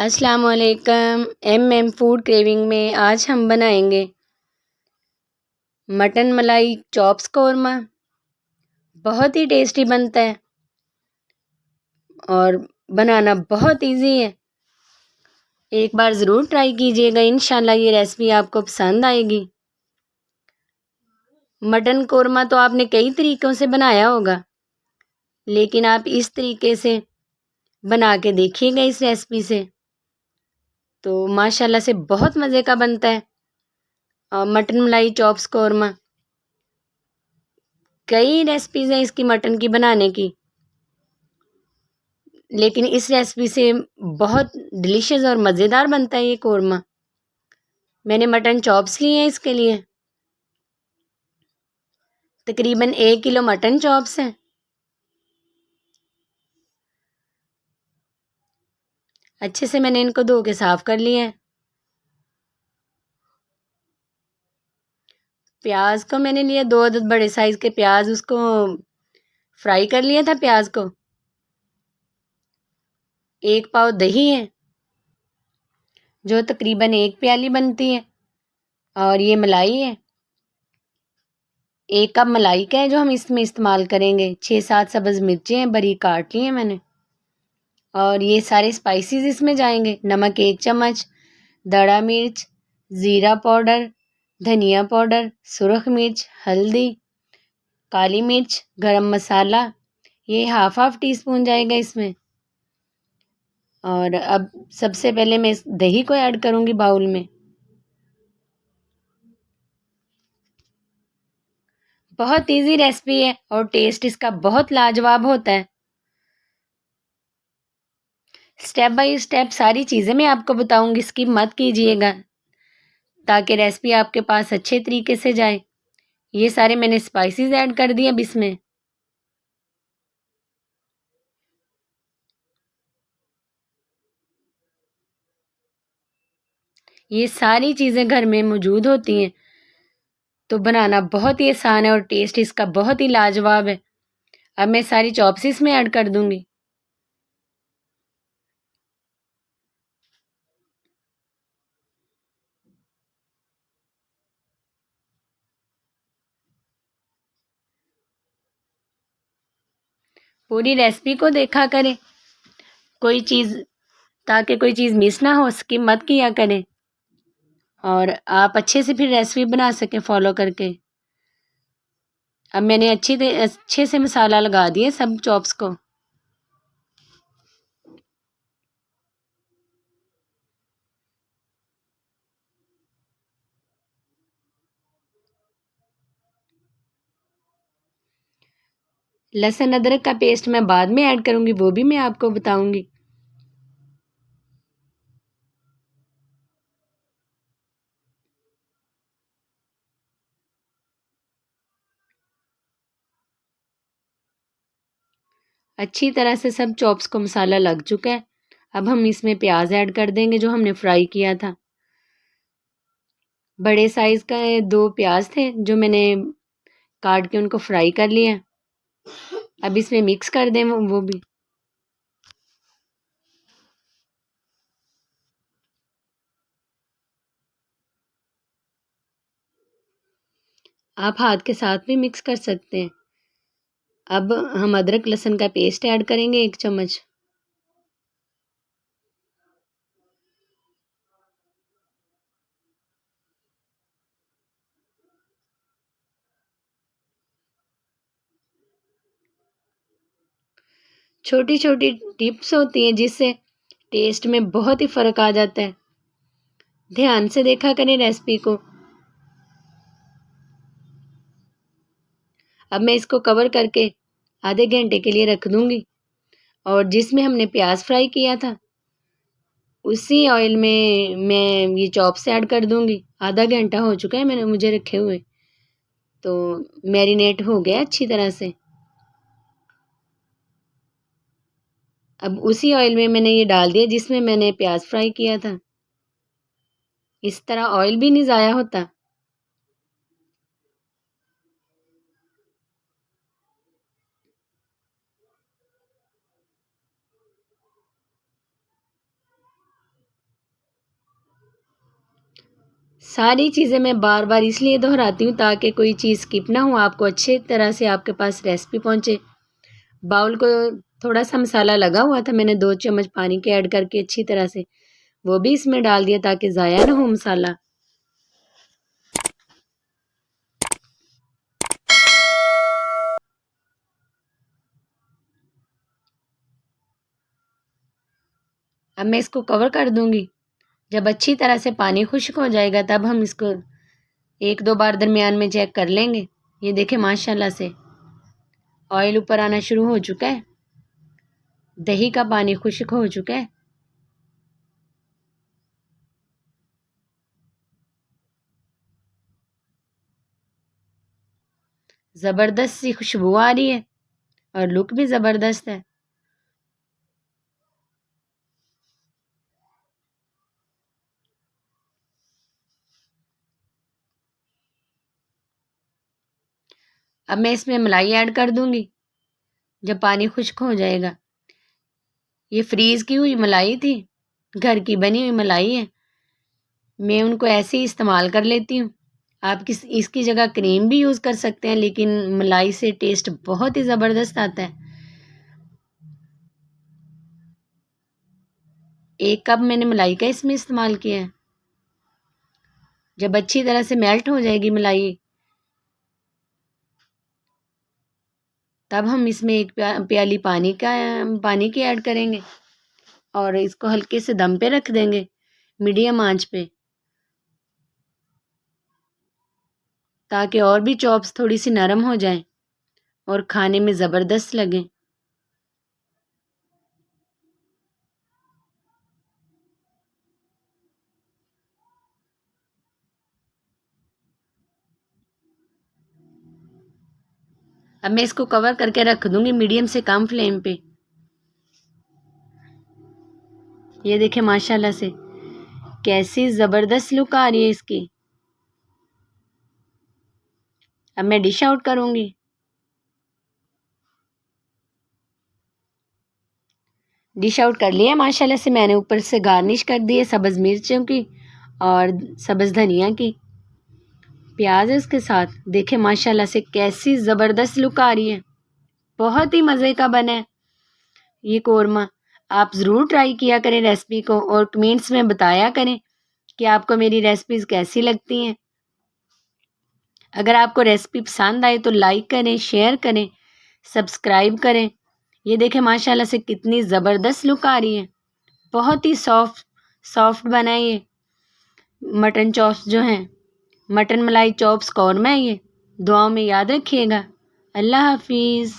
अस्सलाम वालेकुम। M food craving में आज हम बनाएंगे मटन मलाई चॉप्स कौरमा। बहुत ही टेस्टी बनता है और बनाना बहुत इजी है। एक बार ज़रूर ट्राई कीजिएगा, इंशाल्लाह ये रेसिपी आपको पसंद आएगी। मटन कौरमा तो आपने कई तरीक़ों से बनाया होगा, लेकिन आप इस तरीके से बना के देखिएगा इस रेसिपी से, तो माशाल्लाह से बहुत मज़े का बनता है। मटन मलाई चॉप्स कौरमा, कई रेसिपीज़ हैं इसकी मटन की बनाने की, लेकिन इस रेसिपी से बहुत डिलीशियस और मज़ेदार बनता है ये कौरमा। मैंने मटन चॉप्स लिए हैं इसके लिए, तकरीबन 1 किलो मटन चॉप्स हैं। अच्छे से मैंने इनको धो के साफ़ कर लिया है। प्याज को मैंने लिया 2 अदद बड़े साइज़ के प्याज, उसको फ्राई कर लिया था प्याज को। 1 पाव दही है जो तकरीबन 1 प्याली बनती है, और ये मलाई है 1 कप मलाई का है जो हम इसमें इस्तेमाल करेंगे। 6-7 सब्ज़ मिर्चें हैं, बारीक काट ली हैं मैंने, और ये सारे स्पाइसेस इसमें जाएंगे। नमक 1 चम्मच, दड़ा मिर्च, ज़ीरा पाउडर, धनिया पाउडर, सुरख मिर्च, हल्दी, काली मिर्च, गरम मसाला, ये हाफ टी स्पून जाएगा इसमें। और अब सबसे पहले मैं इस दही को ऐड करूँगी बाउल में। बहुत इजी रेसिपी है और टेस्ट इसका बहुत लाजवाब होता है। स्टेप बाय स्टेप सारी चीज़ें मैं आपको बताऊंगी, स्किप मत कीजिएगा ताकि रेसिपी आपके पास अच्छे तरीके से जाए। ये सारे मैंने स्पाइसेस ऐड कर दिए अब इसमें। ये सारी चीज़ें घर में मौजूद होती हैं, तो बनाना बहुत ही आसान है और टेस्ट इसका बहुत ही लाजवाब है। अब मैं सारी चॉप्स इसमें ऐड कर दूंगी। पूरी रेसिपी को देखा करें, कोई चीज़ ताकि कोई चीज़ मिस ना हो, स्किप मत किया करें और आप अच्छे से फिर रेसिपी बना सकें फॉलो करके। अब मैंने अच्छे से मसाला लगा दिए सब चॉप्स को। लहसुन अदरक का पेस्ट मैं बाद में ऐड करूँगी, वो भी मैं आपको बताऊँगी। अच्छी तरह से सब चॉप्स को मसाला लग चुका है। अब हम इसमें प्याज ऐड कर देंगे जो हमने फ्राई किया था। बड़े साइज़ का 2 प्याज थे जो मैंने काट के उनको फ्राई कर लिया। अब इसमें मिक्स कर दें वो भी। आप हाथ के साथ भी मिक्स कर सकते हैं। अब हम अदरक लहसुन का पेस्ट ऐड करेंगे 1 चम्मच। छोटी छोटी टिप्स होती हैं जिससे टेस्ट में बहुत ही फ़र्क आ जाता है। ध्यान से देखा करें रेसिपी को। अब मैं इसको कवर करके आधे घंटे के लिए रख दूंगी, और जिसमें हमने प्याज फ्राई किया था उसी ऑयल में मैं ये चॉप्स ऐड कर दूंगी। आधा घंटा हो चुका है मैंने मुझे रखे हुए, तो मैरिनेट हो गया अच्छी तरह से। अब उसी ऑयल में मैंने ये डाल दिया जिसमें मैंने प्याज फ्राई किया था। इस तरह ऑयल भी नहीं ज़ाया होता। सारी चीज़ें मैं बार बार इसलिए दोहराती हूँ ताकि कोई चीज़ स्किप ना हो, आपको अच्छे तरह से आपके पास रेसिपी पहुँचे। बाउल को थोड़ा सा मसाला लगा हुआ था, मैंने 2 चम्मच पानी के ऐड करके अच्छी तरह से वो भी इसमें डाल दिया ताकि ज़ाया ना हो मसाला। अब मैं इसको कवर कर दूंगी। जब अच्छी तरह से पानी खुश्क हो जाएगा तब हम इसको 1-2 बार दरमियान में चेक कर लेंगे। ये देखें माशाल्लाह से ऑयल ऊपर आना शुरू हो चुका है, दही का पानी खुश्क हो चुका है। ज़बरदस्त सी खुशबू आ रही है और लुक भी ज़बरदस्त है। अब मैं इसमें मलाई ऐड कर दूंगी जब पानी खुश्क हो जाएगा। ये फ्रीज़ की हुई मलाई थी, घर की बनी हुई मलाई है, मैं उनको ऐसे ही इस्तेमाल कर लेती हूँ। आप इसकी जगह क्रीम भी यूज़ कर सकते हैं, लेकिन मलाई से टेस्ट बहुत ही ज़बरदस्त आता है। 1 कप मैंने मलाई का इसमें इस्तेमाल किया है। जब अच्छी तरह से मेल्ट हो जाएगी मलाई, तब हम इसमें 1 प्याली पानी की ऐड करेंगे और इसको हल्के से दम पे रख देंगे मीडियम आंच पे, ताकि और भी चॉप्स थोड़ी सी नरम हो जाएं और खाने में ज़बरदस्त लगें। अब मैं इसको कवर करके रख दूंगी मीडियम से कम फ्लेम पे। ये देखें माशाल्लाह से कैसी ज़बरदस्त लुक आ रही है इसकी। अब मैं डिश आउट करूंगी। डिश आउट कर लिया माशाल्लाह से, मैंने ऊपर से गार्निश कर दी है सब्ज़ मिर्चों की और सब्ज़ धनिया की, प्याज है उसके साथ। देखें माशाल्लाह से कैसी ज़बरदस्त लुक आ रही है, बहुत ही मज़े का बना है ये कोरमा। आप ज़रूर ट्राई किया करें रेसिपी को और कमेंट्स में बताया करें कि आपको मेरी रेसिपीज़ कैसी लगती हैं। अगर आपको रेसिपी पसंद आए तो लाइक करें, शेयर करें, सब्सक्राइब करें। ये देखें माशाल्लाह से कितनी ज़बरदस्त लुक आ रही है, बहुत ही सॉफ्ट बना है ये मटन चॉप्स जो हैं, मटन मलाई चॉप्स कौरमा है ये। दुआओं में याद रखिएगा। अल्लाह हाफिज़।